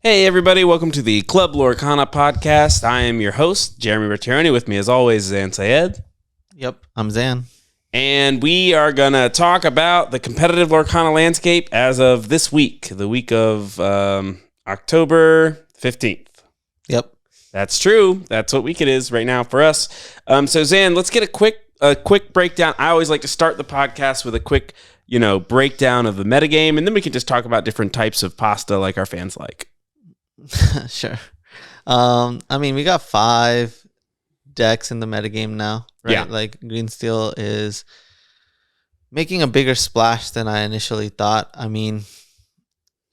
Hey everybody, welcome to the Club Lorcana podcast. I am your host, Jeremy Bertioni. With me as always is Syed. Yep, I'm Zan. And we are going to talk about the competitive Lorcana landscape as of this week, the week of October 15th. Yep. That's true. That's what week it is right now for us. So Zan, let's get a quick breakdown. I always like to start the podcast with a quick, breakdown of the metagame, and then we can just talk about different types of pasta like our fans like. Sure. We got 5 decks in the metagame now, right? Yeah. Like Green Steel is making a bigger splash than I initially thought. I mean,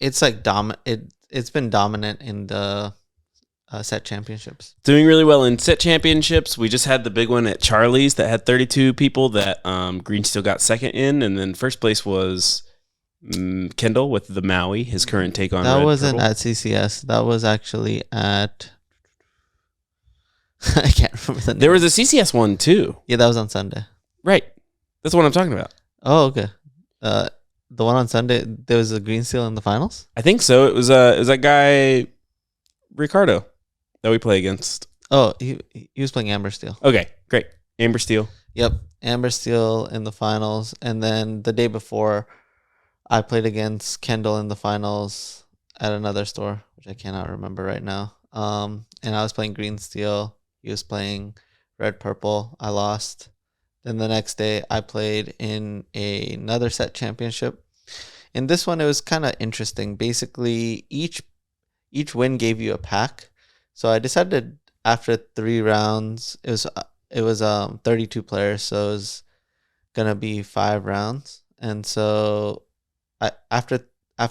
it's like it's been dominant in the set championships. Doing really well in set championships. We just had the big one at Charlie's that had 32 people that Green Steel got second in, and then first place was Kendall with the Maui, his current take on that Red wasn't Purple. at CCS. That was actually at I can't remember the name. There was a CCS one too. Yeah, that was on Sunday. Right. That's what I'm talking about. Oh, okay. The one on Sunday, there was a Green Steel in the finals? I think so. It was that guy Ricardo that we play against. Oh, he was playing Amber Steel. Okay, great. Amber Steel. Yep, Amber Steel in the finals, and then the day before, I played against Kendall in the finals at another store, which I cannot remember right now. And I was playing Green Steel. He was playing Red Purple. I lost. Then the next day, I played in another set championship. In this one, it was kind of interesting. Basically, each win gave you a pack. So I decided after 3 rounds, it was 32 players, so it was gonna be 5 rounds. And so after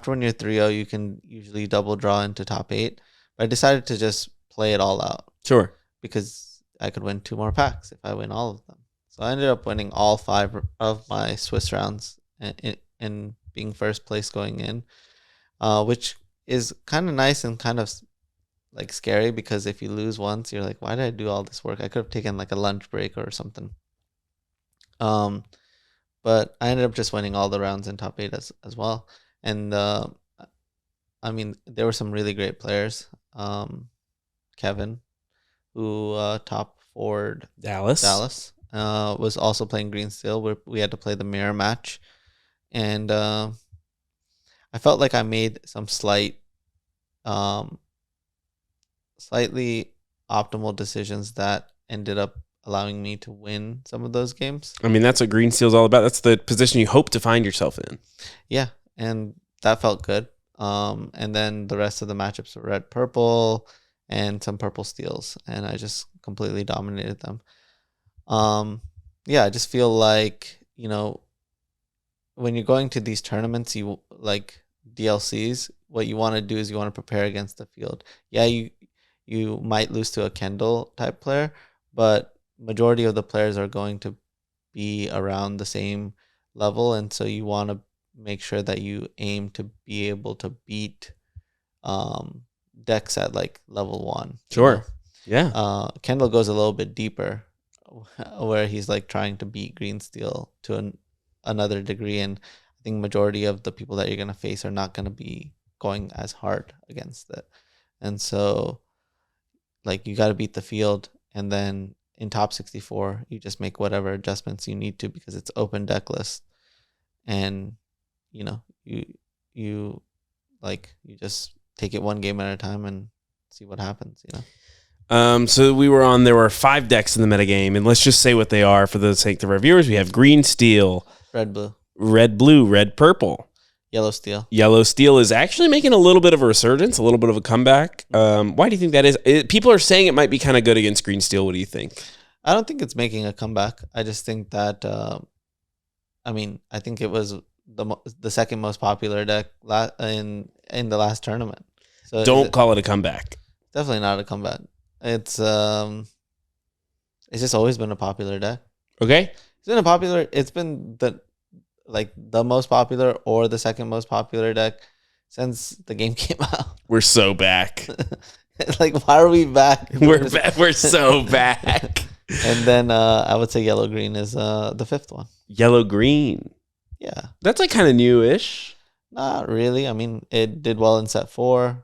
when you're 3-0, you can usually double draw into top 8. But I decided to just play it all out. Sure. Because I could win 2 more packs if I win all of them. So I ended up winning all 5 of my Swiss rounds and being first place going in, which is kind of nice and kind of like scary, because if you lose once, you're like, why did I do all this work? I could have taken like a lunch break or something. But I ended up just winning all the rounds in top 8 as well. And there were some really great players. Kevin, who top forward Dallas, was also playing Green Steel, where we had to play the mirror match. And I felt like I made some slightly optimal decisions that ended up allowing me to win some of those games. I mean, that's what Green Steel's all about. That's the position you hope to find yourself in. Yeah, and that felt good. And then the rest of the matchups were Red Purple and some Purple Steels, and I just completely dominated them. I just feel like, when you're going to these tournaments, you like DLCs, what you want to do is you want to prepare against the field. Yeah, you might lose to a Kendall type player, but majority of the players are going to be around the same level, and so you want to make sure that you aim to be able to beat decks at like level 1. Sure. Yeah. Kendall goes a little bit deeper, where he's like trying to beat Green Steel to another degree, and I think majority of the people that you're going to face are not going to be going as hard against it. And so like you got to beat the field, and then in top 64 you just make whatever adjustments you need to, because it's open deck list, and you just take it one game at a time and see what happens. So there were 5 decks in the metagame, and let's just say what they are for the sake of our viewers. We have Green Steel, Red Blue, Red Purple. Yellow Steel. Yellow Steel is actually making a little bit of a resurgence, a little bit of a comeback. Why do you think that is? People are saying it might be kind of good against Green Steel. What do you think? I don't think it's making a comeback. I just think that, I think it was the second most popular deck in the last tournament. So don't call it a comeback. Definitely not a comeback. It's just always been a popular deck. Okay. It's been the most popular or the second most popular deck since the game came out. We're so back. Like, why are we back? We're back. We're so back. And then I would say Yellow Green is the 5th one. Yellow Green. Yeah. That's like kind of newish. Not really. I mean, it did well in set 4.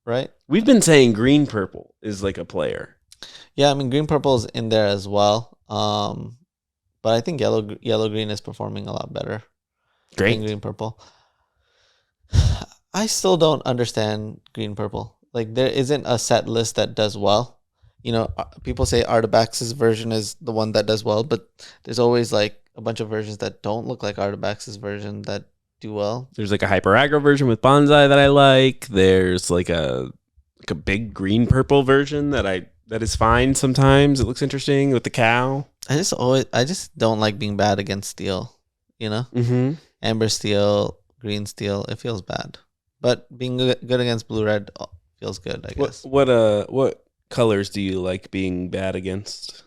right? We've been saying green purple is like a player. Yeah, I mean green purple is in there as well. But I think yellow green is performing a lot better than Great. green purple. I still don't understand green purple. Like there isn't a set list that does well. You know, people say Artabax's version is the one that does well, but there's always like a bunch of versions that don't look like Artabax's version that do well. There's like a hyper aggro version with bonsai that I like. There's like a big green purple version that is fine sometimes. It looks interesting with the cow. I just don't like being bad against steel. You know, Mm-hmm. amber steel, green steel, it feels bad. But being good against blue red feels good, I guess. What colors do you like being bad against?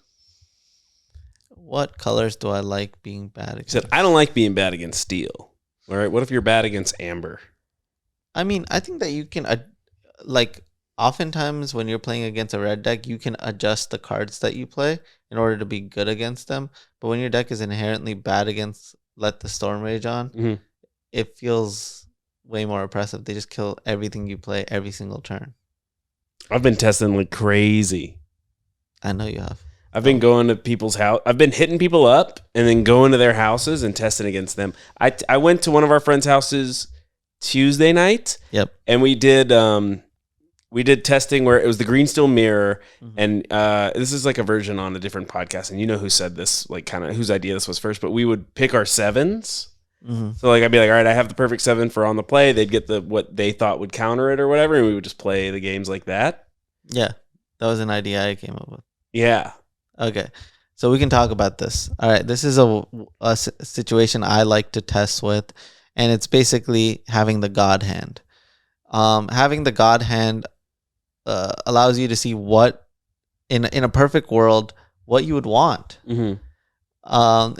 What colors do I like being bad You against? said I don't like being bad against steel. All right. What if you're bad against amber? I mean, I think that you can like oftentimes when you're playing against a red deck, you can adjust the cards that you play in order to be good against them. But when your deck is inherently bad against Let the Storm Rage on, Mm-hmm. it feels way more oppressive. They just kill everything you play every single turn. I've been testing like crazy. I know you have. I've been going to people's house. I've been hitting people up and then going to their houses and testing against them. I went to one of our friends' houses Tuesday night. Yep. And we did testing where it was the green steel mirror, and this is like a version on a different podcast, and you know who said this, like kind of whose idea this was first, but we would pick our sevens. Mm-hmm. So like I'd be like, all right, I have the perfect 7 for on the play. They'd get what they thought would counter it or whatever, and we would just play the games like that. Yeah, that was an idea I came up with. Yeah. Okay, so we can talk about this. All right, this is a situation I like to test with, and it's basically having the God Hand. Having the God Hand allows you to see what, in a perfect world, what you would want. Mm-hmm.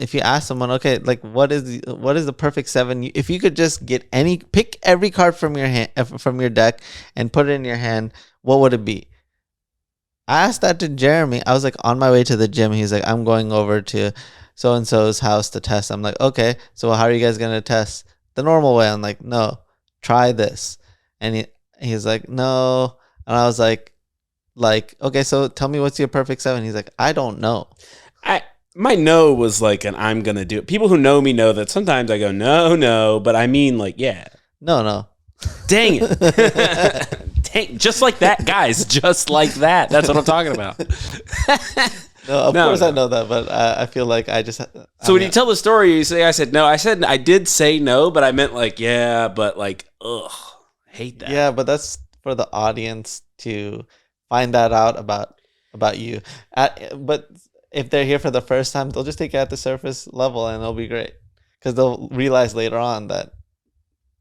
If you ask someone, okay, like what is the perfect 7? If you could just pick every card from your hand, from your deck, and put it in your hand, what would it be? I asked that to Jeremy. I was like on my way to the gym. He's like, I'm going over to so and so's house to test. I'm like, okay, so how are you guys gonna test? The normal way. I'm like, no, try this. And he's like, no. And I was like, okay, so tell me what's your perfect 7. He's like, I don't know. My no was like an I'm gonna do it. People who know me know that sometimes I go no, but I mean like yeah. No. Dang it. Dang, just like that, guys. Just like that. That's what I'm talking about. No, of course I know that, but I feel like I just. So when you tell the story, you say I said no. I did say no, but I meant like yeah, but like ugh, I hate that. Yeah, but that's for the audience to find that out about you. But if they're here for the first time, they'll just take it at the surface level, and it'll be great because they'll realize later on that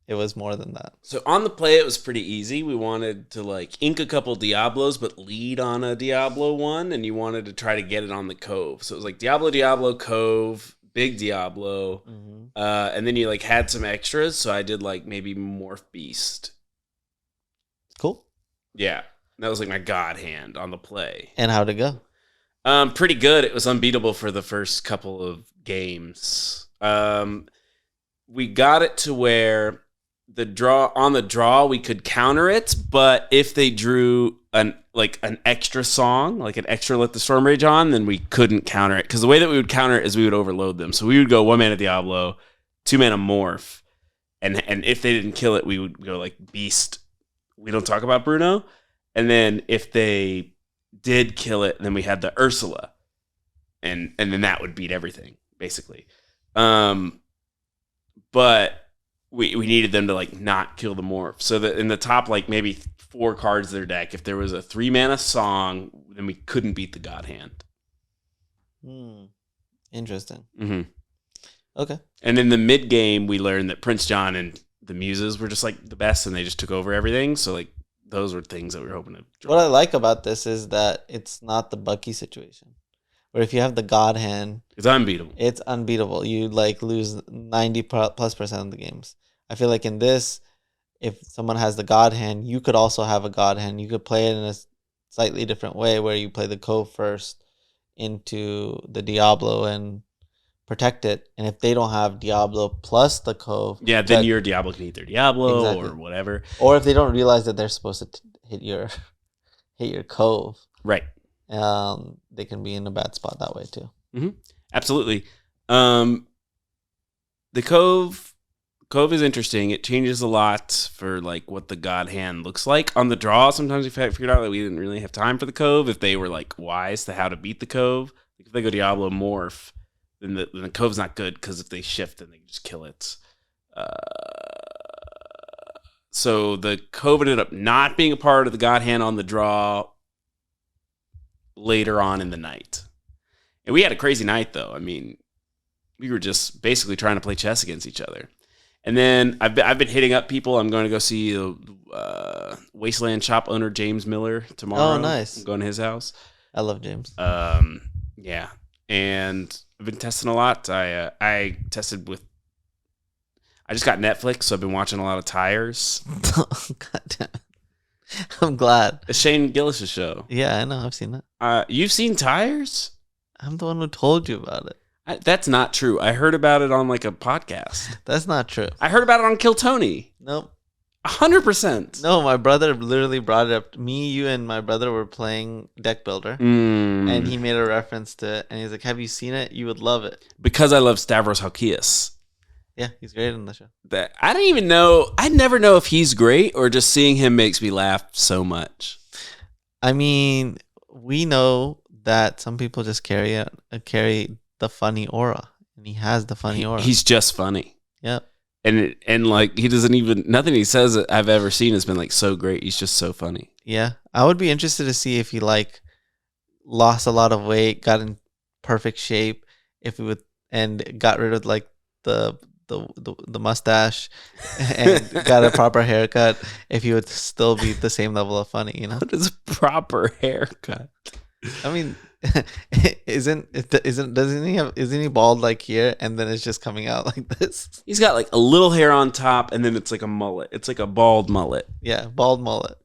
it was more than that. So on the play, it was pretty easy. We wanted to like ink a couple Diablos, but lead on a Diablo one, and you wanted to try to get it on the Cove. So it was like Diablo, Cove, Big Diablo, and then you like had some extras. So I did like maybe Morph Beast. Cool. Yeah, that was like my God Hand on the play. And how'd it go? Pretty good. It was unbeatable for the first couple of games. We got it to where the draw we could counter it, but if they drew an extra song, like an extra Let the Storm Rage on, then we couldn't counter it. Because the way that we would counter it is we would overload them. So we would go 1 mana Diablo, 2 mana Morph, and if they didn't kill it, we would go like Beast. We don't talk about Bruno. And then if they did kill it, then we had the Ursula. And then that would beat everything, basically. But we needed them to like not kill the Morph. So that in the top like maybe 4 cards of their deck, if there was a 3 mana song, then we couldn't beat the God Hand. Interesting. Mm-hmm. Okay. And in the mid game, we learned that Prince John and the Muses were just like the best, and they just took over everything. So like those were things that we were hoping to draw. What I like about this is that it's not the Bucky situation. Where if you have the God Hand, It's unbeatable. it's unbeatable. You like lose 90+% of the games. I feel like in this, if someone has the God Hand, you could also have a God Hand. You could play it in a slightly different way where you play the Cove first into the Diablo and protect it. And if they don't have Diablo plus the Cove, Yeah, then your Diablo can eat their Diablo or whatever. Or if they don't realize that they're supposed to hit your Cove, right? They can be in a bad spot that way too. Mm-hmm. Absolutely. The Cove is interesting. It changes a lot for like what the God Hand looks like on the draw. Sometimes we figured out that we didn't really have time for the Cove. If they were like wise to how to beat the Cove, like if they go Diablo Morph, then the Cove's not good because if they shift, then they can just kill it. So the Cove ended up not being a part of the God Hand on the draw later on in the night. And we had a crazy night, though. I mean, we were just basically trying to play chess against each other. And then I've been hitting up people. I'm going to go see Wasteland shop owner James Miller tomorrow. Oh, nice. I'm going to his house. I love James. Yeah. And I've been testing a lot. I tested with... I just got Netflix, so I've been watching a lot of Tires. God damn it. I'm glad. It's Shane Gillis' show. Yeah, I know. I've seen that. You've seen Tires? I'm the one who told you about it. That's not true. I heard about it on like a podcast. That's not true. I heard about it on Kill Tony. Nope. 100%. No, my brother literally brought it up. Me, you, and my brother were playing Deck Builder, and he made a reference to it, and he's like, "Have you seen it? You would love it." Because I love Stavros Halkias. Yeah, he's great in the show. That I don't even know. I never know if he's great or just seeing him makes me laugh so much. I mean, we know that some people just carry the funny aura, and he has the funny aura. He's just funny. Yep. And like he doesn't even nothing he says that I've ever seen has been like so great. He's just so funny. Yeah, I would be interested to see if he like lost a lot of weight, got in perfect shape, if he would, and got rid of like the mustache and got a proper haircut, if he would still be the same level of funny, you know? What is a proper haircut? I mean, isn't he bald like here and then it's just coming out like this? He's got like a little hair on top and then it's like a mullet. It's like a bald mullet. Yeah, bald mullet.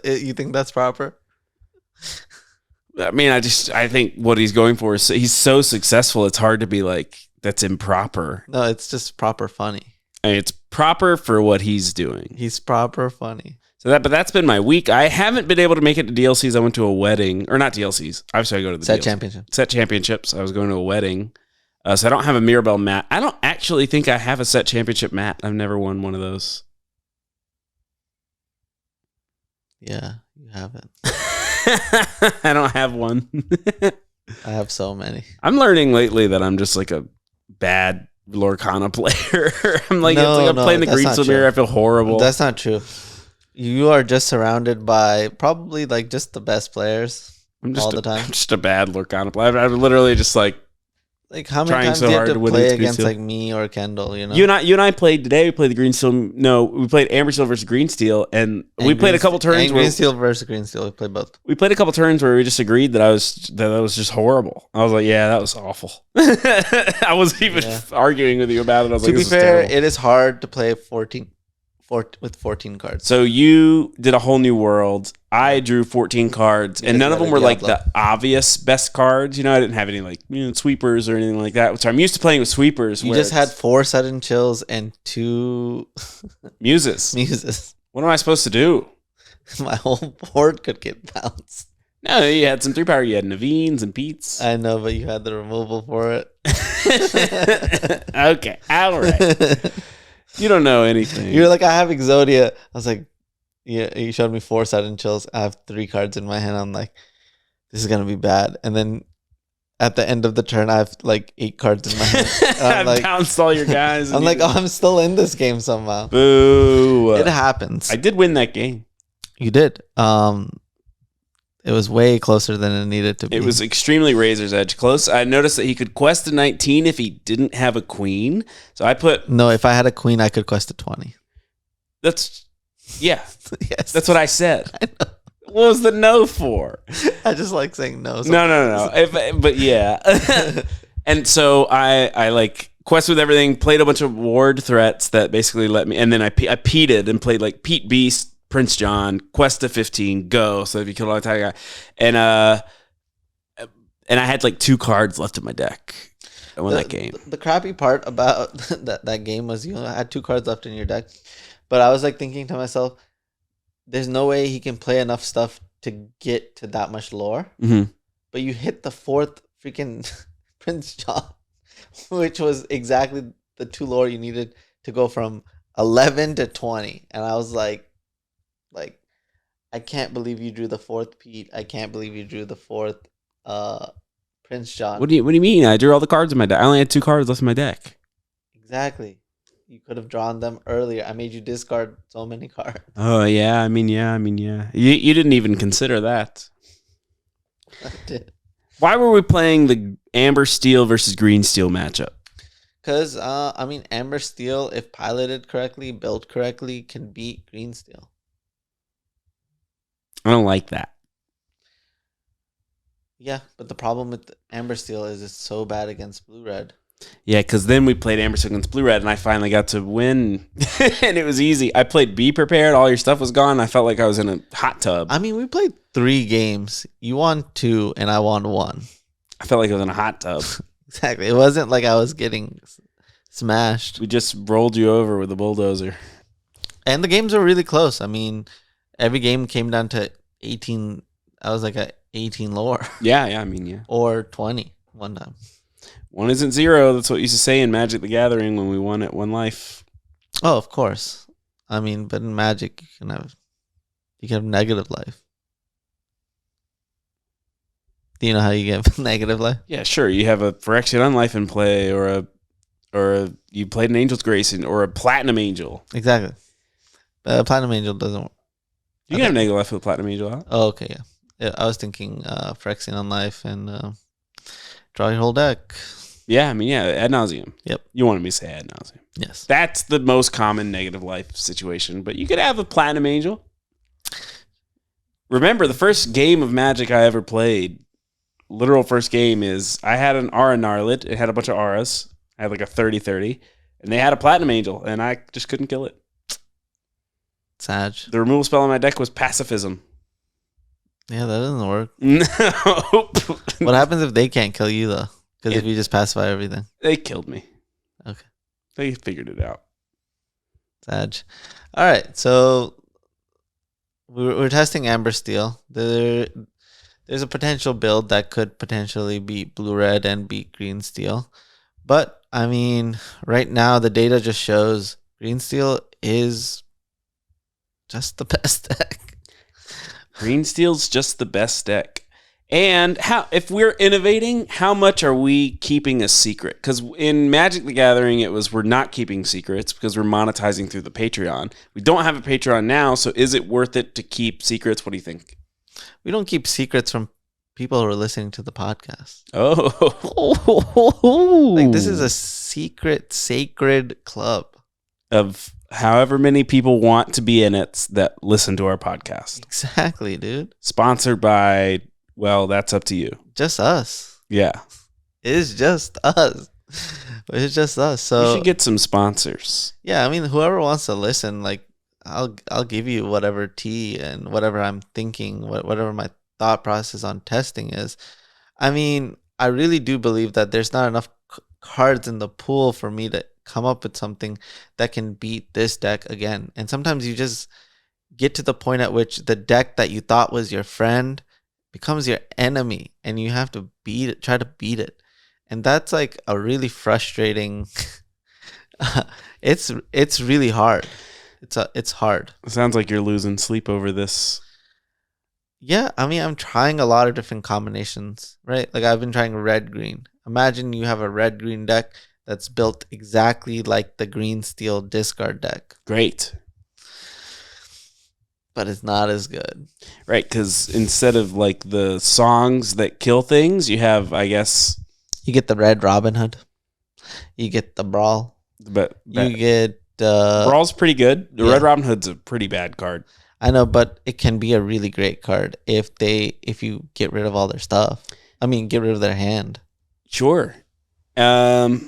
You think that's proper? I mean, I think what he's going for is he's so successful. It's hard to be like, that's improper. No, it's just proper funny. I mean, it's proper for what he's doing. He's proper funny. But that's been my week. I haven't been able to make it to DLCs. I went to a wedding, or not DLCs. Obviously, I go to the Set championships. Set championships. I was going to a wedding, so I don't have a Mirabelle mat. I don't actually think I have a set championship mat. I've never won one of those. Yeah, you haven't. I don't have one. I have so many. I'm learning lately that I'm just like a bad Lorcana player. I'm like, No, it's like I'm no, playing the that's not Greenswell true. mirror. I feel horrible. That's not true. You are just surrounded by probably like just the best players all the time. I'm just a bad Lorcana player. I'm literally just like how many trying times so do you have hard to to win play this against Greensteel. like me or Kendall? You know, You and I played today. We played the Greensteel. No, we played Ambersteel versus Greensteel, and we played a couple turns. And Greensteel versus Greensteel. We played both. We played a couple turns where we just agreed that I was just horrible. I was like, yeah, that was awful. I wasn't even arguing with you about it. I was To like, be this is fair, terrible. it is hard to play 14 cards. So you did a whole new world. I drew 14 cards, and none of them were like the obvious best cards. You know, I didn't have any like sweepers or anything like that. So I'm used to playing with sweepers. You just had 4 sudden chills and 2 muses. What am I supposed to do? My whole board could get bounced. No, you had some 3-power. You had Naveen's and Pete's. I know, but you had the removal for it. Okay, all right. You don't know anything. You're like, I have Exodia. I was like, yeah, you showed me 4 sudden chills. I have 3 cards in my hand. I'm like, this is going to be bad. And then at the end of the turn, I have like 8 cards in my hand. I like, bounced all your guys. I'm like, oh, I'm still in this game somehow. Boo. It happens. I did win that game. You did. It was way closer than it needed to be. It was extremely razor's edge close. I noticed that he could quest a 19 if he didn't have a queen. So I put... No, if I had a queen, I could quest a 20. That's... Yeah. Yes. That's what I said. I know. What was the no for? I just like saying no. No. But yeah. And so I like quested with everything, played a bunch of ward threats that basically let me... And then I peated and played like Pete Beast, Prince John, quest to 15, go. So if you kill all the guy, and I had like 2 cards left in my deck. I won that game. The crappy part about that game was you had 2 cards left in your deck, but I was like thinking to myself, there's no way he can play enough stuff to get to that much lore. Mm-hmm. But you hit the 4th freaking Prince John, which was exactly the 2 lore you needed to go from 11 to 20. And I was like, I can't believe you drew the 4th Pete. I can't believe you drew the 4th Prince John. What do you mean? I drew all the cards in my deck. I only had 2 cards left in my deck. Exactly. You could have drawn them earlier. I made you discard so many cards. Oh yeah, I mean yeah. You didn't even consider that. I did. Why were we playing the Amber Steel versus Green Steel matchup? Because Amber Steel, if piloted correctly, built correctly, can beat Green Steel. I don't like that. Yeah, but the problem with Amber Steel is it's so bad against Blue Red. Yeah, because then we played Amber Steel against Blue Red, and I finally got to win, and it was easy. I played Be Prepared. All your stuff was gone. I felt like I was in a hot tub. I mean, we played 3 games. You won 2, and I won 1. I felt like I was in a hot tub. Exactly. It wasn't like I was getting smashed. We just rolled you over with a bulldozer. And the games were really close. I mean, every game came down to 18. I was like at 18 lore. Yeah, I mean, yeah. Or 20 one time. 1 isn't 0. That's what we used to say in Magic the Gathering when we won at 1 life. Oh, of course. I mean, but in Magic, you can have negative life. Do you know how you get negative life? Yeah, sure. You have a Phyrexian Unlife in play, or you played an Angel's Grace or a Platinum Angel. Exactly. Platinum Angel doesn't work. You can have negative life with a Platinum Angel out. Oh, okay, yeah. I was thinking Phyrexian Unlife and draw your whole deck. Yeah, I mean, yeah, ad nauseum. Yep. You wanted me to say ad nauseum. Yes. That's the most common negative life situation, but you could have a Platinum Angel. Remember, the first game of Magic I ever played, literal first game, is I had an Aura Narlet. It had a bunch of auras. I had like a 30-30, and they had a Platinum Angel, and I just couldn't kill it. Sag. The removal spell on my deck was Pacifism. Yeah, that doesn't work. No. What happens if they can't kill you, though? Because if you just pacify everything. They killed me. Okay. They figured it out. Sag. All right, so we're testing Amber Steel. There's a potential build that could potentially beat Blue-Red and beat Green Steel. But, I mean, right now the data just shows Green Steel is just the best deck. Green Steel's just the best deck. And if we're innovating, how much are we keeping a secret? Because in Magic the Gathering, we're not keeping secrets because we're monetizing through the Patreon. We don't have a Patreon now, so is it worth it to keep secrets? What do you think? We don't keep secrets from people who are listening to the podcast. Oh. Like, this is a secret, sacred club. Of however many people want to be in it that listen to our podcast. Exactly, dude. Sponsored by... Well, that's up to you. Just us. Yeah. It's just us. It's just us. So we should get some sponsors. Yeah, I mean, whoever wants to listen, like, I'll give you whatever tea and whatever I'm thinking, whatever my thought process on testing is. I mean, I really do believe that there's not enough cards in the pool for me to come up with something that can beat this deck again. And sometimes you just get to the point at which the deck that you thought was your friend becomes your enemy, and you have to try to beat it. And that's like a really frustrating it's really hard. It's hard. It sounds like you're losing sleep over this. Yeah, I mean, I'm trying a lot of different combinations, right? Like, I've been trying red green. Imagine you have a red green deck that's built exactly like the Green Steel discard deck. Great. But it's not as good. Right, because instead of like the songs that kill things, you have, I guess... You get the Red Robin Hood. You get the Brawl. But you get... Brawl's pretty good. The Red Robin Hood's a pretty bad card. I know, but it can be a really great card if you get rid of all their stuff. I mean, get rid of their hand. Sure. I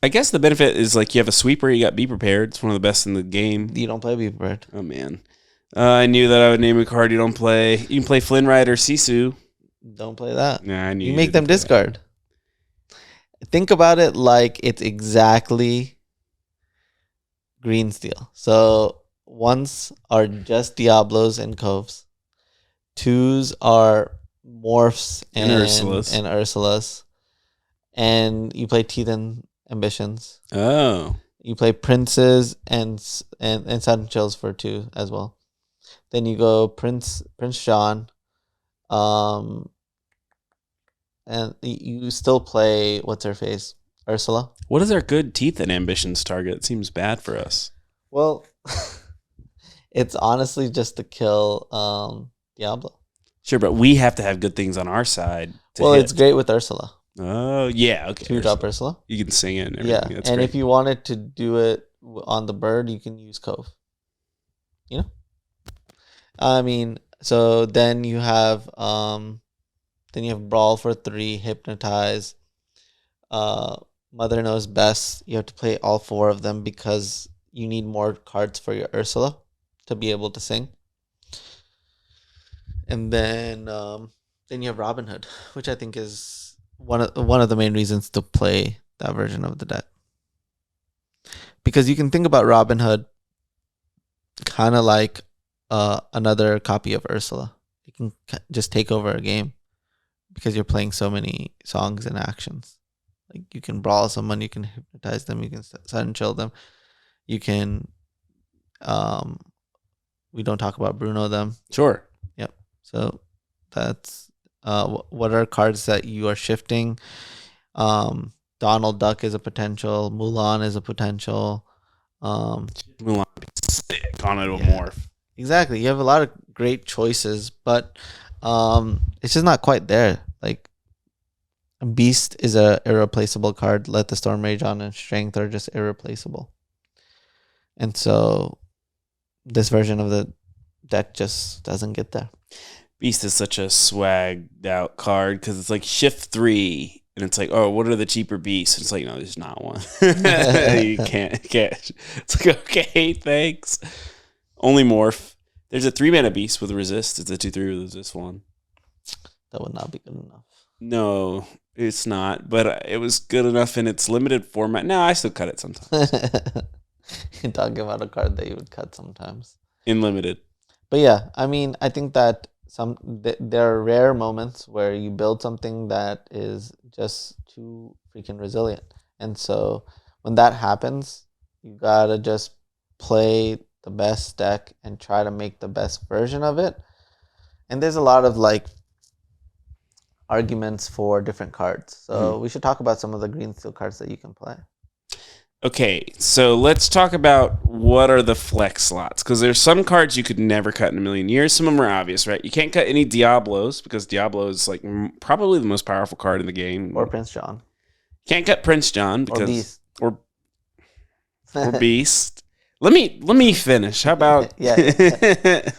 guess the benefit is like you have a sweeper, you got Be Prepared. It's one of the best in the game. You don't play Be Prepared. Oh, man. I knew that I would name a card you don't play. You can play Flynn Rider Sisu. Don't play that. Nah, I knew you make them discard. Think about it like it's exactly green steel. So ones are just Diablos and Coves. Twos are Morphs And Ursulas. and Ursulas. And you play Teeth and Ambitions. Oh. You play Princes and Sudden Chills for 2 as well. Then you go Prince John. Um and you still play what's her face? Ursula. What is our good Teeth and Ambitions target? It seems bad for us. Well, it's honestly just to kill Diablo. Sure, but we have to have good things on our side. Well, hit. it's great with Ursula. Oh, yeah. Okay. 2-drop Ursula. You can sing it and everything. Yeah, That's and great. if you wanted to do it on the bird, you can use Cove. You know? I mean, so then you have Brawl for 3, Hypnotize, Mother Knows Best. You have to play all 4 of them because you need more cards for your Ursula to be able to sing. And then you have Robin Hood, which I think is one of the main reasons to play that version of the deck. Because you can think about Robin Hood kind of like another copy of Ursula. You can just take over a game because you're playing so many songs and actions. Like you can brawl someone, you can hypnotize them, you can sudden chill them, you can we don't talk about Bruno them. Sure. Yep. So that's what are cards that you are shifting. Donald Duck is a potential. Mulan is a potential. Mulan be sick on it, Yeah. morph. Exactly. You have a lot of great choices, but it's just not quite there. Like Beast is a irreplaceable card. Let the Storm Rage on and Strength are just irreplaceable. And so this version of the deck just doesn't get there. Beast is such a swagged out card because it's like shift 3 and it's like, oh, what are the cheaper beasts? It's like, no, there's not one. You can't. It's like, okay, thanks. Only morph. There's a 3-mana beast with resist. It's a 2/3 with resist 1. That would not be good enough. No, it's not. But it was good enough in its limited format. No, I still cut it sometimes. You're talking about a card that you would cut sometimes. In limited. But yeah, I mean, I think that there are rare moments where you build something that is just too freaking resilient. And so when that happens, you gotta just play the best deck and try to make the best version of it. And there's a lot of like arguments for different cards. So we should talk about some of the green steel cards that you can play. Okay, so let's talk about what are the flex slots. Because there's some cards you could never cut in a million years. Some of them are obvious, right? You can't cut any Diablos because Diablo is like probably the most powerful card in the game. Or Prince John. Can't cut Prince John because Or Beast. Or Beast. Let me finish. How about Yeah.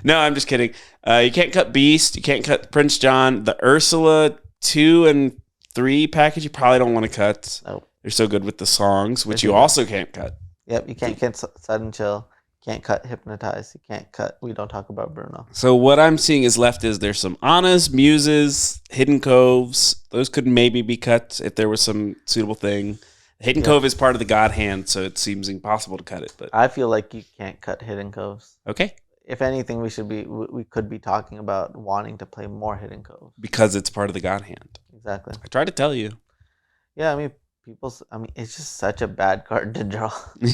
No, I'm just kidding. You can't cut Beast. You can't cut Prince John. The Ursula 2 and 3 package you probably don't want to cut. Nope. They're so good with the songs, which you also can't cut. Yep, you can't Sudden Chill. Can't cut Hypnotize. You can't cut. We don't talk about Bruno. So what I'm seeing is left is there's some Annas, Muses, Hidden Coves. Those could maybe be cut if there was some suitable thing. Hidden Cove is part of the God Hand, so it seems impossible to cut it. But I feel like you can't cut Hidden Coves. Okay. If anything, we could be talking about wanting to play more Hidden Coves. Because it's part of the God Hand. Exactly. I tried to tell you. Yeah, I mean, it's just such a bad card to draw.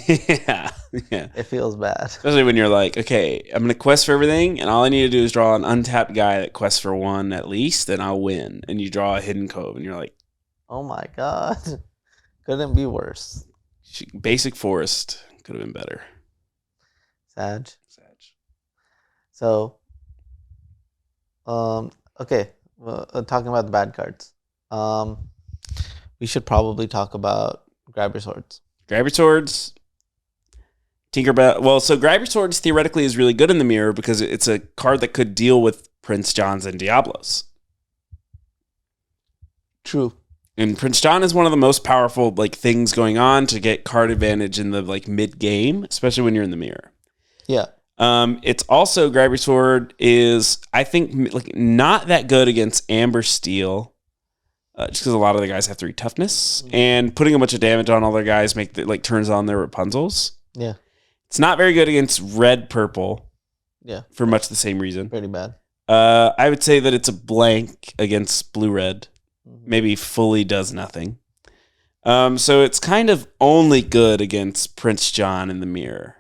yeah. It feels bad. Especially when you're like, okay, I'm going to quest for everything, and all I need to do is draw an untapped guy that quests for 1 at least, and I'll win. And you draw a Hidden Cove, and you're like, oh my god. Couldn't be worse. Basic Forest could have been better. Sag. So, okay, talking about the bad cards. We should probably talk about Grab Your Swords. Grab Your Swords. Tinkerbell. Well, so Grab Your Swords theoretically is really good in the mirror because it's a card that could deal with Prince Johns and Diablos. True. And Prince John is one of the most powerful like things going on to get card advantage in the like mid game, especially when you're in the mirror. Yeah. It's also Grab Your Sword is I think like not that good against Amber Steel. just because a lot of the guys have 3 toughness, and putting a bunch of damage on all their guys turns on their Rapunzels. Yeah. It's not very good against red purple. Yeah. For much the same reason. Pretty bad. I would say that it's a blank against blue red. Mm-hmm. Maybe fully does nothing. So it's kind of only good against Prince John in the mirror.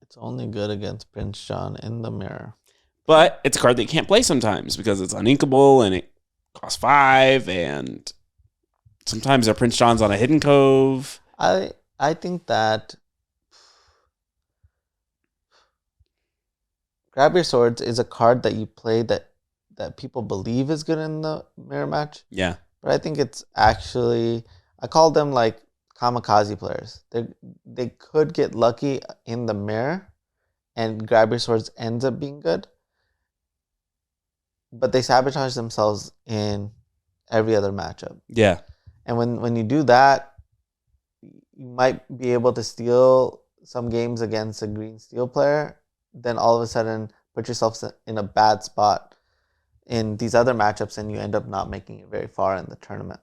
It's only good against Prince John in the mirror. But it's a card that you can't play sometimes because it's uninkable and it costs 5, and sometimes our Prince John's on a hidden cove. I think that Grab Your Swords is a card that you play that people believe is good in the mirror match. Yeah. But I think it's actually, I call them like kamikaze players. They could get lucky in the mirror and Grab Your Swords ends up being good. But they sabotage themselves in every other matchup. Yeah. And when you do that, you might be able to steal some games against a green steel player. Then all of a sudden put yourself in a bad spot in these other matchups and you end up not making it very far in the tournament.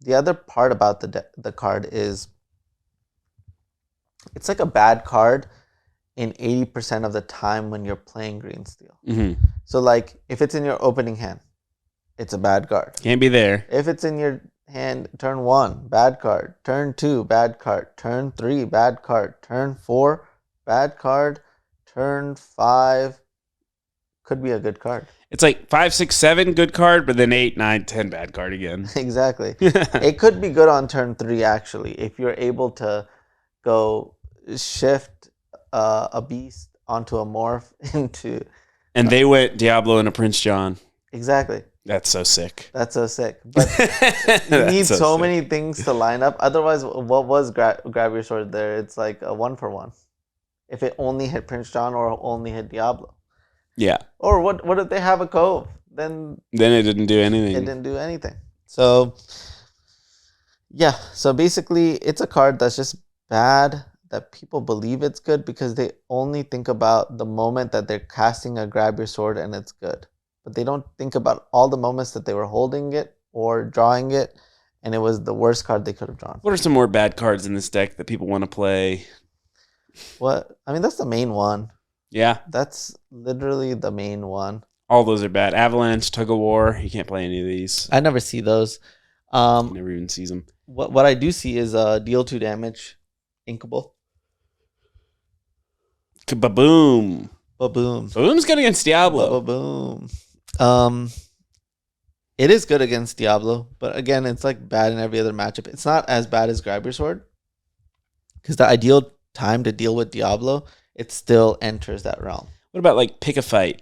The other part about the card is it's like a bad card in 80% of the time when you're playing green steel. Mm-hmm. So like if it's in your opening hand, it's a bad card. Can't be there. If it's in your hand, turn 1, bad card. Turn 2, bad card. Turn 3, bad card. Turn 4, bad card. Turn 5 could be a good card. It's like 5, 6, 7 good card, but then 8, 9, 10 bad card again. Exactly. It could be good on turn 3 actually if you're able to go shift a beast onto a morph into. And they went Diablo and a Prince John. Exactly. That's so sick. That's so sick. But you need so many things to line up. Otherwise, what was grab your sword there? It's like a 1-for-1. If it only hit Prince John or only hit Diablo. Yeah. Or what if they have a cove? Then it didn't do anything. It didn't do anything. So yeah. So basically, it's a card that's just bad. That people believe it's good because they only think about the moment that they're casting a grab your sword and it's good. But they don't think about all the moments that they were holding it or drawing it, and it was the worst card they could have drawn. What are some more bad cards in this deck that people want to play? What? I mean, that's the main one. Yeah. That's literally the main one. All those are bad. Avalanche, Tug of War. You can't play any of these. I never see those. Never even sees them. What I do see is deal 2 damage, inkable. Kaboom. Ba-boom. Kaboom's good against Diablo. Ba-boom. It is good against Diablo, but again, it's like bad in every other matchup. It's not as bad as Grab Your Sword because the ideal time to deal with Diablo, it still enters that realm. What about like Pick a Fight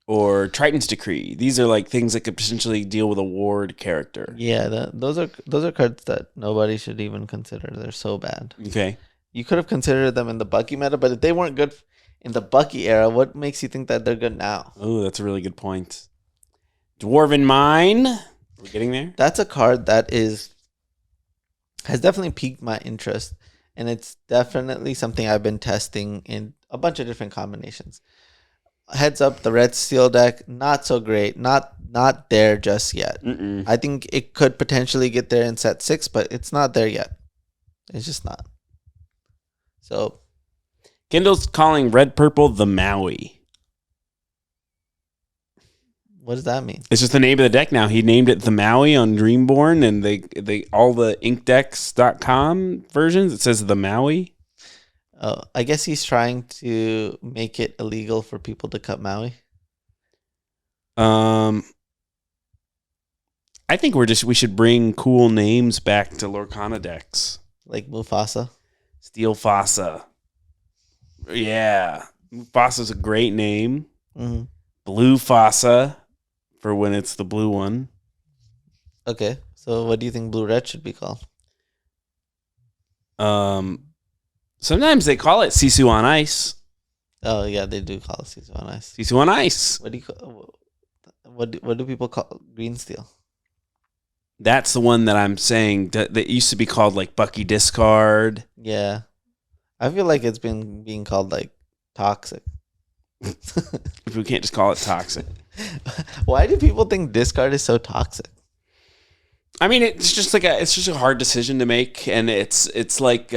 or Triton's Decree? These are like things that could potentially deal with a ward character. Yeah, those are cards that nobody should even consider. They're so bad. Okay. You could have considered them in the Bucky meta, but if they weren't good in the Bucky era, what makes you think that they're good now? Oh, that's a really good point. Dwarven Mine. We're getting there. That's a card that has definitely piqued my interest, and it's definitely something I've been testing in a bunch of different combinations. Heads up, the red steel deck, not so great. Not there just yet. Mm-mm. I think it could potentially get there in set 6, but it's not there yet. It's just not. So, Kendall's calling red purple the Maui. what does that mean? It's just the name of the deck now. He named it the Maui on Dreamborn, and they all the inkdex.com versions, it says the Maui. Oh, I guess he's trying to make it illegal for people to cut Maui. I think we should bring cool names back to Lorcana decks. Like Mufasa. Steel Fossa. Yeah. Fosa's a great name. Mm-hmm. Blue Fossa for when it's the blue one. Okay. So what do you think Blue Red should be called? Sometimes they call it Sisu on Ice. Oh yeah, they do call it Sisu on Ice. Sisu on Ice. What do you call, what do people call Green Steel? That's the one that I'm saying that used to be called like Bucky Discard. Yeah. I feel like it's been being called like Toxic. If we can't just call it Toxic. Why do people think discard is so toxic? I mean, it's just a hard decision to make, and it's like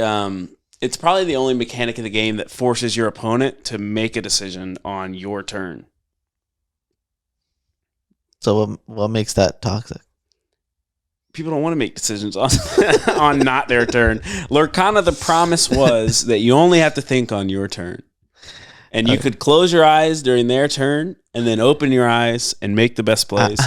it's probably the only mechanic in the game that forces your opponent to make a decision on your turn. So what makes that toxic? People don't want to make decisions on on not their turn. Lorcana, the promise was that you only have to think on your turn. And you could close your eyes during their turn and then open your eyes and make the best plays.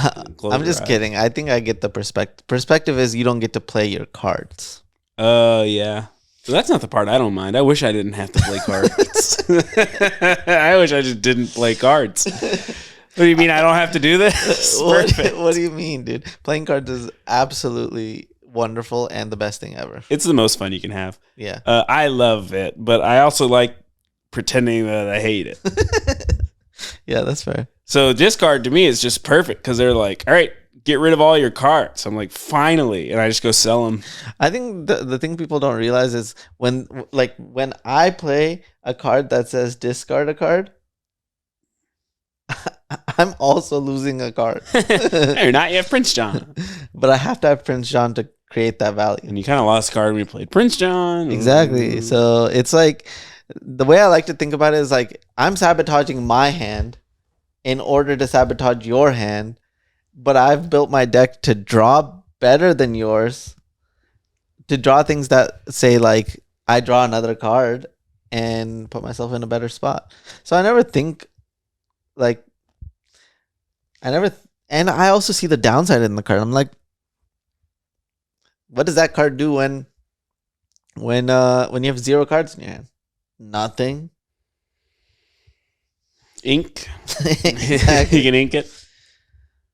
I'm just kidding. I think I get the perspective. Perspective is you don't get to play your cards. Yeah. Well, that's not the part I don't mind. I wish I didn't have to play cards. I wish I just didn't play cards. What do you mean I don't have to do this? What do you mean, dude? Playing cards is absolutely wonderful and the best thing ever. It's the most fun you can have. Yeah. I love it, but I also like pretending that I hate it. Yeah, that's fair. So discard to me is just perfect because they're like, all right, get rid of all your cards. I'm like, finally. And I just go sell them. I think the thing people don't realize is when I play a card that says discard a card, I'm also losing a card. No, you're not. You have Prince John. But I have to have Prince John to create that value. And you kind of lost a card when you played Prince John. Exactly. So it's like, the way I like to think about it is like, I'm sabotaging my hand in order to sabotage your hand, but I've built my deck to draw better than yours, to draw things that say like, I draw another card and put myself in a better spot. So I never think like, and I also see the downside in the card. I'm like, what does that card do when you have 0 cards in your hand? Nothing. Ink. Exactly. You can ink it.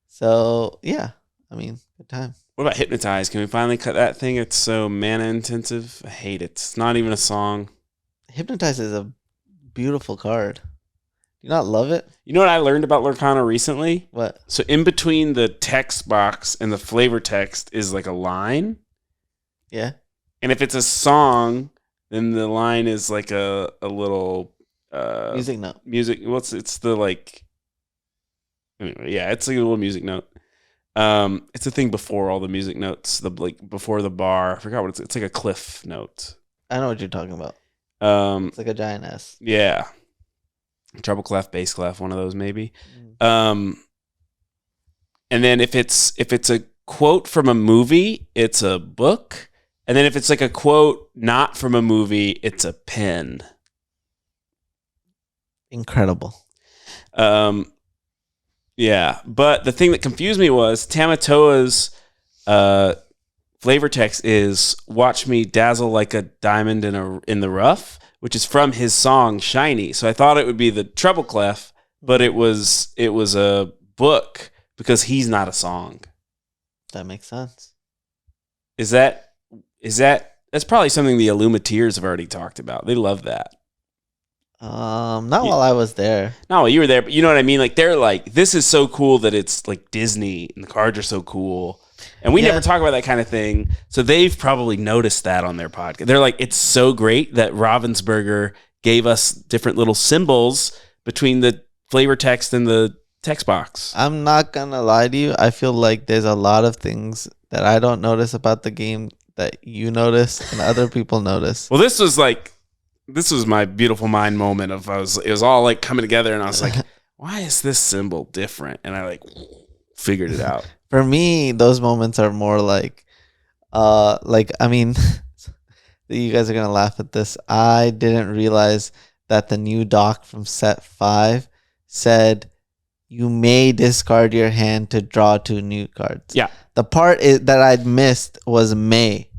So yeah, I mean, good time. What about Hypnotize? Can we finally cut that thing? It's so mana intensive. I hate it. It's not even a song. Hypnotize is a beautiful card. Do you not love it? You know what I learned about Lorcana recently? What? So in between the text box and the flavor text is like a line. Yeah. And if it's a song, then the line is like a little music note. It's the like, anyway, yeah, it's like a little music note. It's a thing before all the music notes, before the bar. I forgot what it's like a cliff note. I know what you're talking about. It's like a giant S. Yeah. Treble clef, bass clef, one of those maybe. Mm. And then if it's a quote from a movie, it's a book. And then if it's like a quote not from a movie, it's a pen. Incredible. Yeah. But the thing that confused me was Tamatoa's flavor text is "Watch me dazzle like a diamond in the rough," which is from his song "Shiny." So I thought it would be the treble clef, but it was a book because he's not a song. That makes sense. That's probably something the Illumineers have already talked about. They love that. Not while I was there. No, well, you were there, but you know what I mean? Like, they're like, this is so cool that it's like Disney and the cards are so cool. And we never talk about that kind of thing. So they've probably noticed that on their podcast. They're like, it's so great that Ravensburger gave us different little symbols between the flavor text and the text box. I'm not gonna lie to you. I feel like there's a lot of things that I don't notice about the game that you notice and other people notice. Well, this was my beautiful mind moment of it was all like coming together, and I was like, why is this symbol different? And I like figured it out. For me, those moments are more like I mean, you guys are gonna laugh at this. I didn't realize that the new doc from set 5 said you may discard your hand to draw 2 new cards. Yeah. The part that I'd missed was may.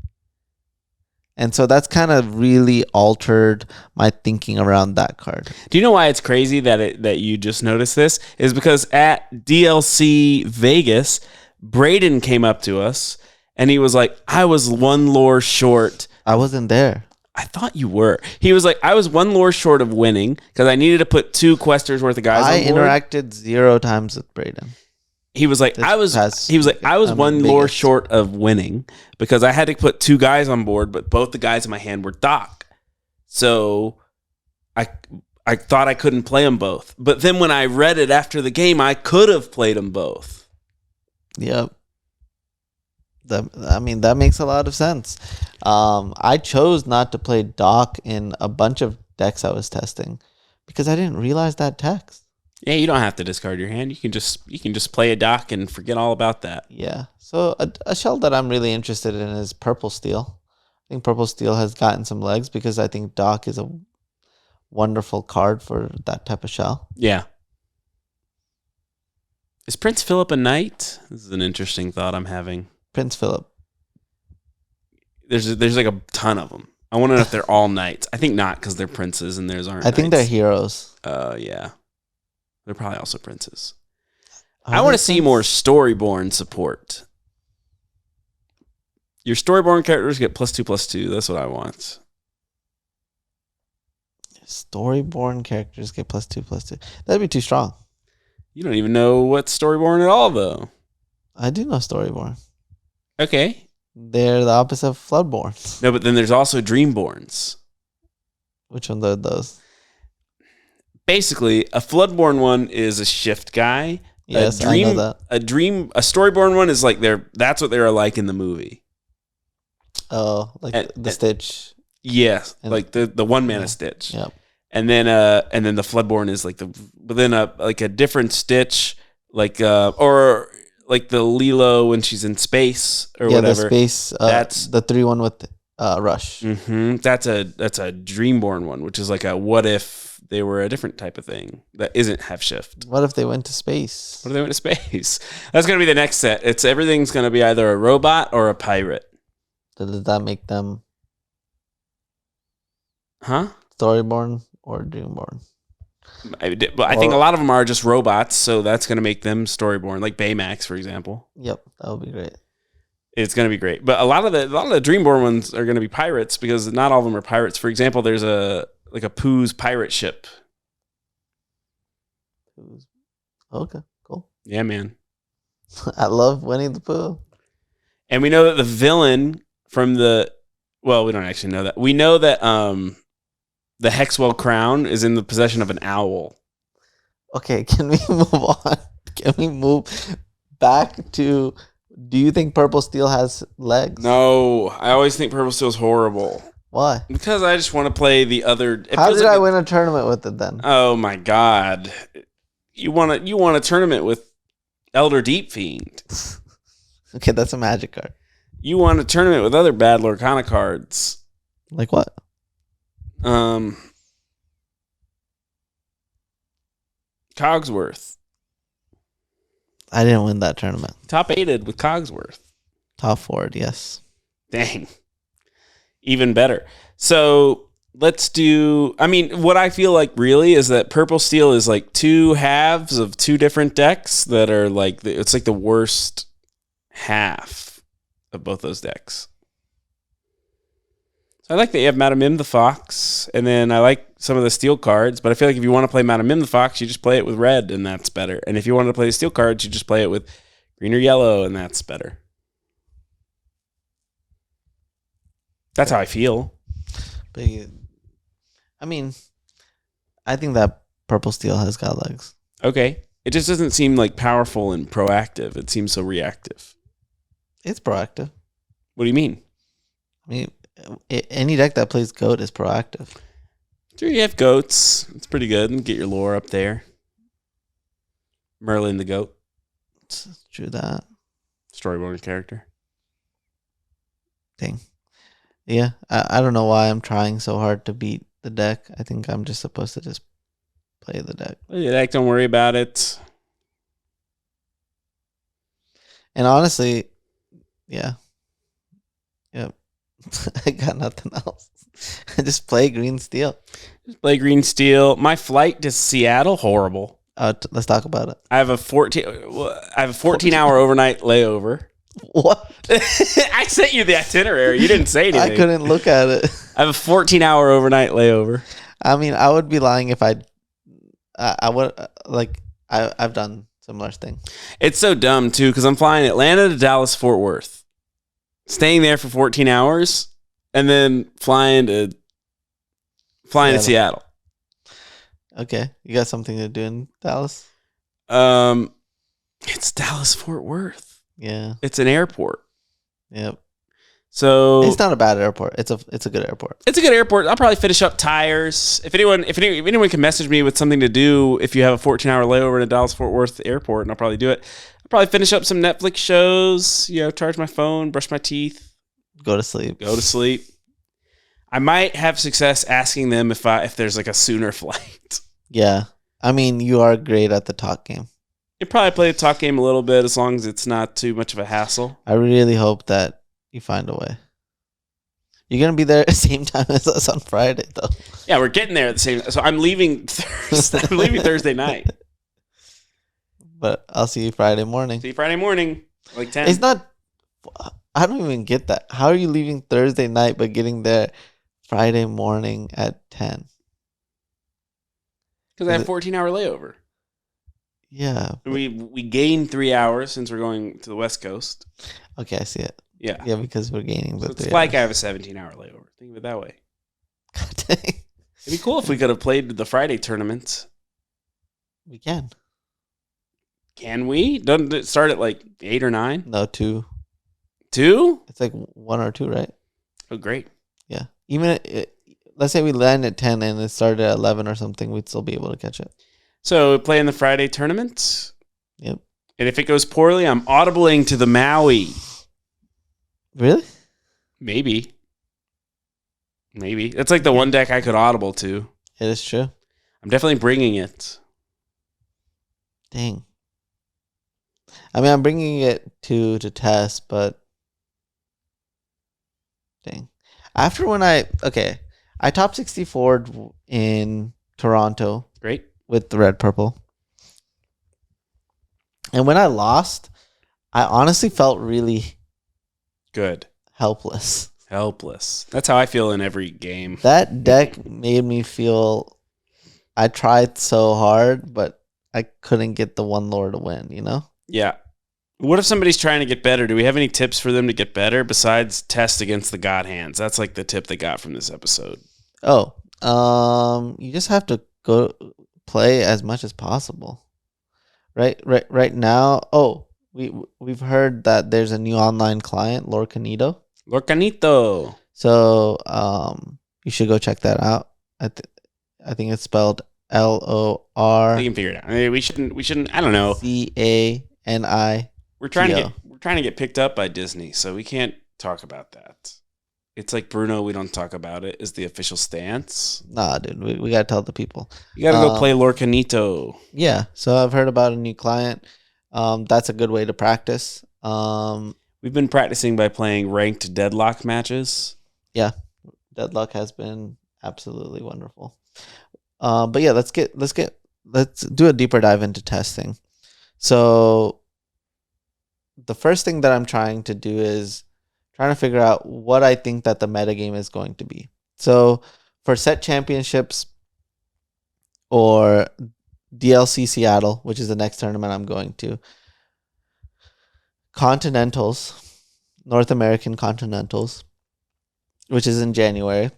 And so that's kind of really altered my thinking around that card. Do you know why it's crazy that you just noticed this? Is because at DLC Vegas, Braden came up to us and he was like, I was 1 lore short. I wasn't there. I thought you were. He was like, I was 1 lore short of winning because I needed to put 2 questers worth of guys on board. I interacted 0 times with Braden. He was like, I was 1 lore short of winning because I had to put 2 guys on board, but both the guys in my hand were Doc. So I thought I couldn't play them both. But then when I read it after the game, I could have played them both. Yep. That makes a lot of sense. I chose not to play Doc in a bunch of decks I was testing because I didn't realize that text. Yeah, you don't have to discard your hand. You can just play a Doc and forget all about that. Yeah. So a shell that I'm really interested in is Purple Steel. I think Purple Steel has gotten some legs because I think Doc is a wonderful card for that type of shell. Yeah. Is Prince Philip a knight? This is an interesting thought I'm having. Prince Philip. There's like a ton of them. I want to know if they're all knights. I think not because they're princes and theirs aren't. I think they're heroes. Yeah. They're probably also princes. I want to see more Storyborn support. Your Storyborn characters get +2/+2. That's what I want. Storyborn characters get +2/+2. That'd be too strong. You don't even know what's Storyborn at all, though. I do know Storyborn. Okay. They're the opposite of Floodborns. No, but then there's also Dreamborns. Which one are those? Basically, a Floodborn one is a shift guy. Yes, I know that. A Storyborn one is like that's what they're like in the movie. Oh, like the Stitch. Yes, like the one mana Stitch. Yep. And then the Floodborn is like within a different Stitch, or like the Lilo when she's in space or whatever. The space. That's the 3/1 with Rush. Mm-hmm. That's a Dreamborn one, which is like a what if they were a different type of thing that isn't have shift. What if they went to space? What if they went to space? That's gonna be the next set. Everything's gonna be either a robot or a pirate. So does that make them Storyborn or Dreamborn? But I think a lot of them are just robots, so that's going to make them Storyborn, like Baymax, for example. Yep, that would be great. It's going to be great. But a lot of the Dreamborn ones are going to be pirates because not all of them are pirates. For example, there's a Pooh's pirate ship. Okay, cool. Yeah, man. I love Winnie the Pooh. And we know that the villain from we don't actually know that. We know that the Hexwell crown is in the possession of an owl. Okay, can we move on? Can we move back to, do you think Purple Steel has legs? No, I always think Purple Steel is horrible. Why? Because I just want to play the other. How did I win a tournament with it then? Oh my god! You want a tournament with Elder Deep Fiend? Okay, that's a magic card. You want a tournament with other bad Lorcana cards? Like what? Cogsworth. I didn't win that tournament. Top 8'd with Cogsworth. Top 4'd, yes. Dang. Even better. So let's do. I mean, what I feel like really is that Purple Steel is like two halves of two different decks that are like it's like the worst half of both those decks. So I like that you have Madame Mim the Fox, and then I like some of the steel cards, but I feel like if you want to play Madame Mim the Fox, you just play it with red, and that's better. And if you want to play the steel cards, you just play it with green or yellow, and that's better. That's how I feel. But I mean, I think that Purple Steel has got legs. Okay. It just doesn't seem like powerful and proactive. It seems so reactive. It's proactive. What do you mean? I mean, any deck that plays Goat is proactive. Sure, you have goats. It's pretty good. And get your lore up there. Merlin the goat. True that. Storyboard character. Dang. Yeah, I don't know why I'm trying so hard to beat the deck. I think I'm just supposed to just play the deck. Play the deck, don't worry about it. And honestly, yeah. Yep. I got nothing else. I just play Green Steel. Just play Green Steel. My flight to Seattle, horrible. Let's talk about it. I have a 14-hour overnight layover. What? I sent you the itinerary. You didn't say anything. I couldn't look at it. I have a 14-hour overnight layover. I mean, I would be lying if I would I've done similar things. It's so dumb too because I'm flying Atlanta to Dallas Fort Worth, staying there for 14 hours, and then flying to Seattle. Okay. You got something to do in Dallas? It's Dallas Fort Worth. Yeah. It's an airport. Yep. So It's not a bad airport. It's a good airport. it's a good airport. I'll probably finish up tires. If anyone can message me with something to do, if you have a 14-hour layover in a Dallas Fort Worth airport, and I'll probably do it. I'll probably finish up some Netflix shows. Charge my phone, brush my teeth, Go to sleep. go to sleep. I might have success asking them if there's like a sooner flight. Yeah. I mean, you are great at the talk game. You probably play the talk game a little bit as long as it's not too much of a hassle. I really hope that you find a way. You're going to be there at the same time as us on Friday, though. Yeah, we're getting there at the same. So I'm leaving Thursday. I'm leaving Thursday night. But I'll see you Friday morning. See you Friday morning, like 10. It's not. I don't even get that. How are you leaving Thursday night but getting there Friday morning at 10? Because I have 14-hour layover. Yeah. We gained 3 hours since we're going to the West Coast. Okay, I see it. Yeah. Yeah, because we're gaining the So it's 3 like I hours. have a 17-hour layover. Think of it that way. God dang. It'd be cool if we could have played the Friday tournament. We can. Can we? Doesn't it start at like 8 or 9? No, 2. 2? It's like 1 or 2, right? Oh, great. Yeah. Even let's say we land at 10 and it started at 11 or something, we'd still be able to catch it. So play in the Friday tournament. Yep. And if it goes poorly, I'm audibling to the Maui. Really? Maybe. That's like the one deck I could audible to. It is true. I'm definitely bringing it. Dang. I mean, I'm bringing it to test, but dang. After when I top 64 in Toronto Great. with the red purple. And when I lost, I honestly felt really Good. helpless. That's how I feel in every game. That deck made me feel I tried so hard, but I couldn't get the one lore to win, you know? Yeah. What if somebody's trying to get better? Do we have any tips for them to get better besides test against the God hands? That's like the tip they got from this episode. Oh, you just have to go play as much as possible. Right now. Oh, we've heard that there's a new online client, Lorcanito. Lorcanito. So, you should go check that out. I think it's spelled LOR. We can figure it out. I mean, we shouldn't. I don't know. CANI. We're trying to get picked up by Disney, so we can't talk about that. It's like Bruno. We don't talk about it. Is the official stance? Nah, dude. We gotta tell the people. You gotta go play Lorcanito. Yeah. So I've heard about a new client. That's a good way to practice. We've been practicing by playing ranked deadlock matches. Yeah, deadlock has been absolutely wonderful. But yeah, let's do a deeper dive into testing. So the first thing that I'm trying to do is trying to figure out what I think that the metagame is going to be. So for set championships or DLC Seattle, which is the next tournament I'm going to, Continentals, North American Continentals, which is in January.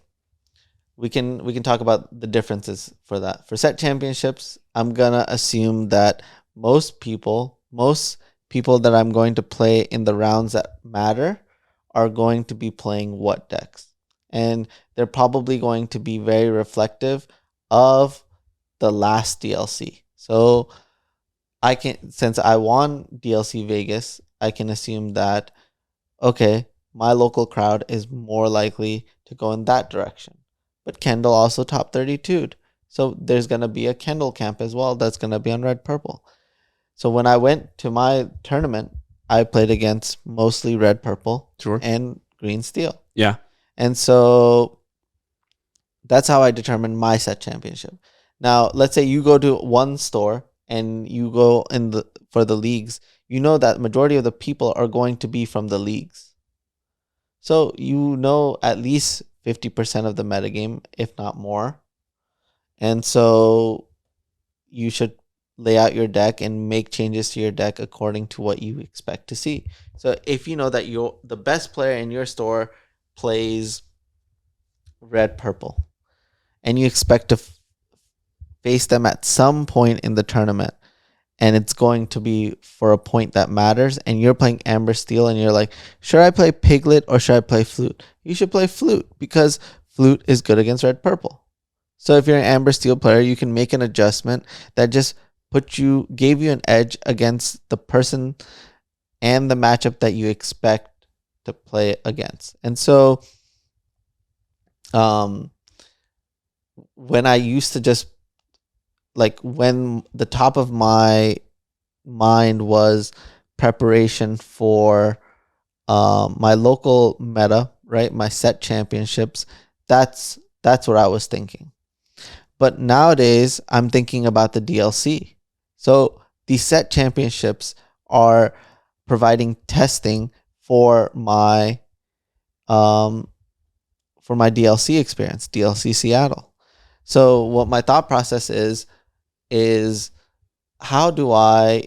We can talk about the differences for that. For set championships, I'm gonna assume that most people that I'm going to play in the rounds that matter are going to be playing what decks. And they're probably going to be very reflective of the last DLC. So since I won DLC Vegas, I can assume that, okay, my local crowd is more likely to go in that direction. But Kendall also top 32'd. So there's going to be a Kendall camp as well that's going to be on red purple. So when I went to my tournament, I played against mostly red purple and green steel. Yeah. And so that's how I determined my set championship. Now, let's say you go to one store and you go for the leagues, you know that majority of the people are going to be from the leagues. So you know at least 50% of the metagame, if not more. And so you should lay out your deck and make changes to your deck according to what you expect to see. So if you know that the best player in your store plays red purple and you expect to face them at some point in the tournament, and it's going to be for a point that matters, and you're playing Amber Steel, and you're like, should I play Piglet or should I play Flute? You should play Flute because Flute is good against Red Purple. So if you're an Amber Steel player, you can make an adjustment that just gave you an edge against the person and the matchup that you expect to play against. And so when I used to just when the top of my mind was preparation for my local meta, right? My set championships. That's what I was thinking. But nowadays, I'm thinking about the DLC. So the set championships are providing testing for my DLC experience, DLC Seattle. So what my thought process is how do I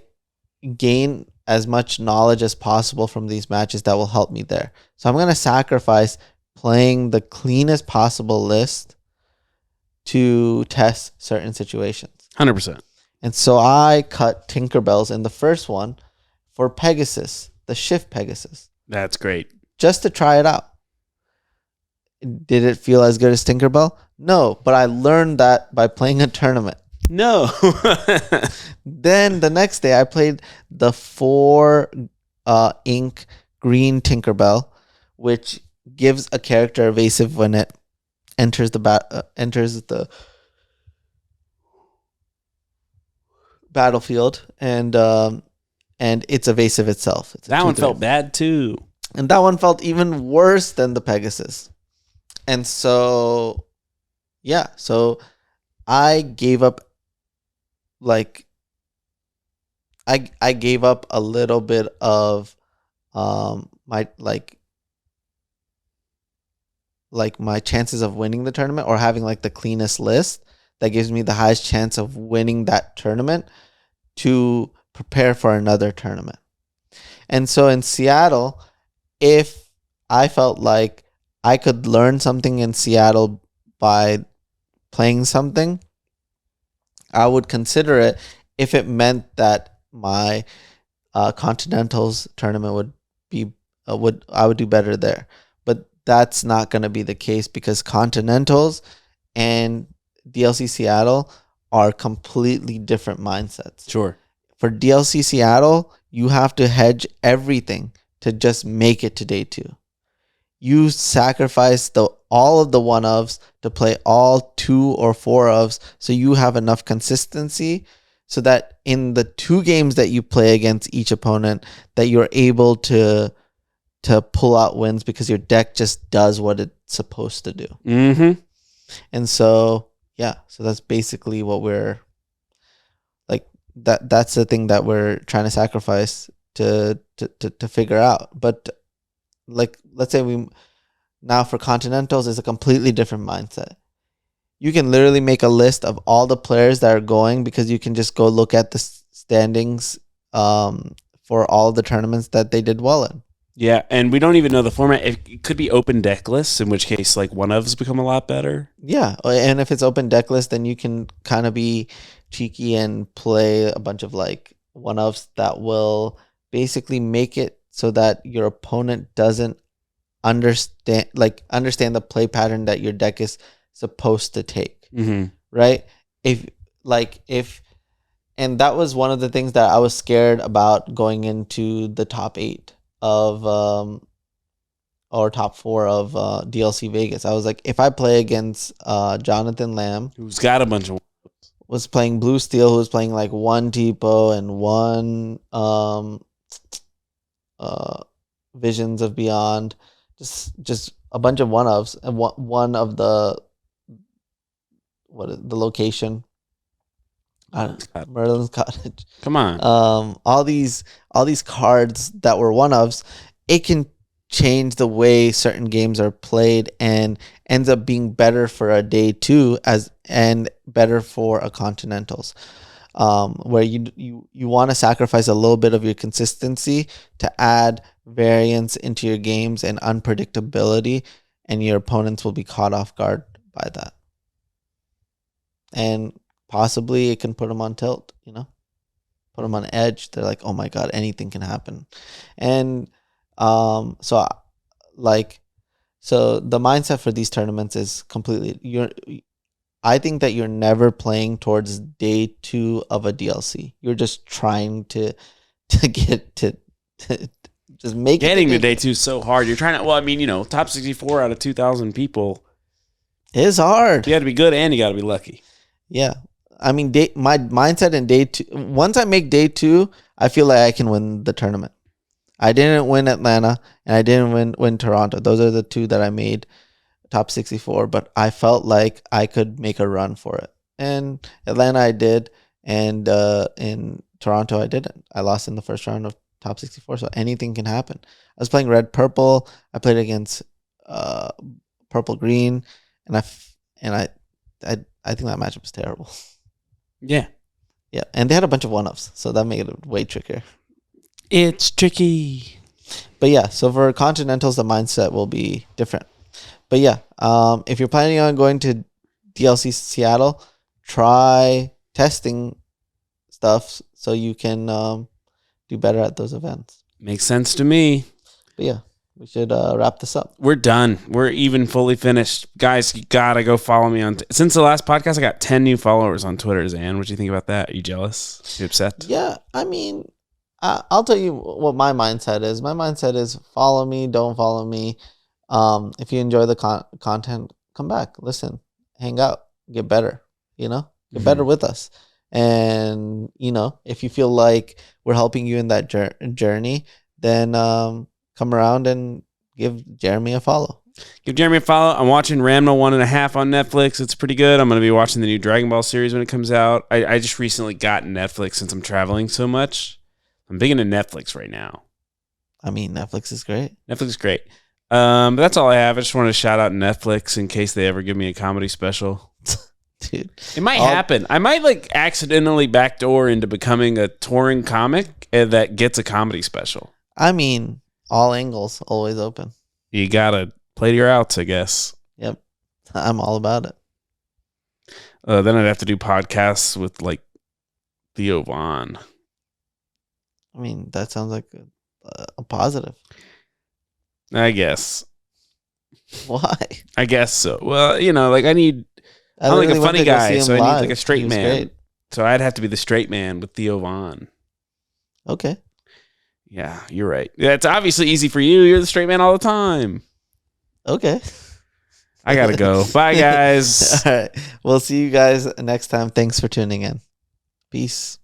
gain as much knowledge as possible from these matches that will help me there? So I'm going to sacrifice playing the cleanest possible list to test certain situations. 100%. And so I cut Tinkerbells in the first one for Pegasus, the Shift Pegasus. That's great. Just to try it out. Did it feel as good as Tinkerbell? No, but I learned that by playing a tournament. No. Then the next day I played the 4 ink green Tinkerbell, which gives a character evasive when it enters the battlefield, and it's evasive itself. That one felt bad too. And that one felt even worse than the Pegasus. And so, yeah, so I gave up I gave up a little bit of my my chances of winning the tournament, or having the cleanest list that gives me the highest chance of winning that tournament, to prepare for another tournament. And so in Seattle, if I felt like I could learn something in Seattle by playing something, I would consider it if it meant that my Continentals tournament would be I would do better there. But that's not going to be the case, because Continentals and DLC Seattle are completely different mindsets. Sure. For DLC Seattle, you have to hedge everything to just make it to day 2. You sacrifice all of the 1-ofs to play all 2 or 4-ofs, so you have enough consistency, so that in the 2 games that you play against each opponent, that you're able to pull out wins because your deck just does what it's supposed to do. Mm-hmm. And so, yeah, so that's basically what we're that's the thing that we're trying to sacrifice to figure out. But let's say now for Continentals is a completely different mindset. You can literally make a list of all the players that are going, because you can just go look at the standings for all the tournaments that they did well in. Yeah, and we don't even know the format. It could be open deck lists, in which case 1-ofs become a lot better. Yeah, and if it's open deck list, then you can kind of be cheeky and play a bunch of 1-ofs that will basically make it so that your opponent doesn't understand the play pattern that your deck is supposed to take. Mm-hmm. Right? And that was one of the things that I was scared about going into the top 8 of or top 4 of DLC Vegas. I was like, if I play against Jonathan Lamb, who's got a bunch of, was playing Blue Steel, who was playing 1 Tipo and 1 Visions of Beyond, just a bunch of 1-ofs, and one of the location, Merlin's Cottage. Come on. All these cards that were 1-ofs, it can change the way certain games are played, and ends up being better for a day 2 and better for a Continentals. Where you want to sacrifice a little bit of your consistency to add variance into your games and unpredictability, and your opponents will be caught off guard by that. And possibly it can put them on tilt, put them on edge. They're like, oh my God, anything can happen. And so like, so the mindset for these tournaments is completely, I think that you're never playing towards day 2 of a DLC. You're just trying to get to just make getting to day 2 is so hard. You're trying to, well, I mean, top 64 out of 2,000 people is hard. You got to be good and you got to be lucky. Yeah. I mean, my mindset in day 2, once I make day 2, I feel like I can win the tournament. I didn't win Atlanta and I didn't win Toronto. Those are the 2 that I made top 64, but I felt like I could make a run for it. And Atlanta I did, and in Toronto I didn't. I lost in the first round of top 64, so anything can happen. I was playing red purple. I played against purple green, and I think that matchup was terrible. Yeah. Yeah, and they had a bunch of 1-ups, so that made it way trickier. It's tricky. But yeah, so for Continentals, the mindset will be different. But yeah, if you're planning on going to DLC Seattle, try testing stuff so you can do better at those events. Makes sense to me. But yeah, we should wrap this up. We're done. We're even fully finished. Guys, you got to go follow me on... Since the last podcast, I got 10 new followers on Twitter, Zan. What do you think about that? Are you jealous? You upset? Yeah, I mean, I'll tell you what my mindset is. My mindset is follow me, don't follow me. If you enjoy the content, come back, listen, hang out, get better, get better with us. And, if you feel like we're helping you in that journey, then come around and give Jeremy a follow. Give Jeremy a follow. I'm watching Ranma 1.5 on Netflix. It's pretty good. I'm going to be watching the new Dragon Ball series when it comes out. I just recently got Netflix since I'm traveling so much. I'm big into Netflix right now. I mean, Netflix is great. Netflix is great. But that's all I have. I just wanted to shout out Netflix in case they ever give me a comedy special. Dude, it might happen. I might accidentally backdoor into becoming a touring comic that gets a comedy special. I mean, all angles always open. You gotta play to your outs, I guess. Yep, I'm all about it. Then I'd have to do podcasts with Theo Vaughn. I mean, that sounds like a positive. I guess. Why? I guess so. Well, I need... I'm like a funny guy, so I need a straight man. Great. So I'd have to be the straight man with Theo Vaughn. Okay. Yeah, you're right. Yeah, it's obviously easy for you. You're the straight man all the time. Okay. I gotta go. Bye, guys. All right. We'll see you guys next time. Thanks for tuning in. Peace.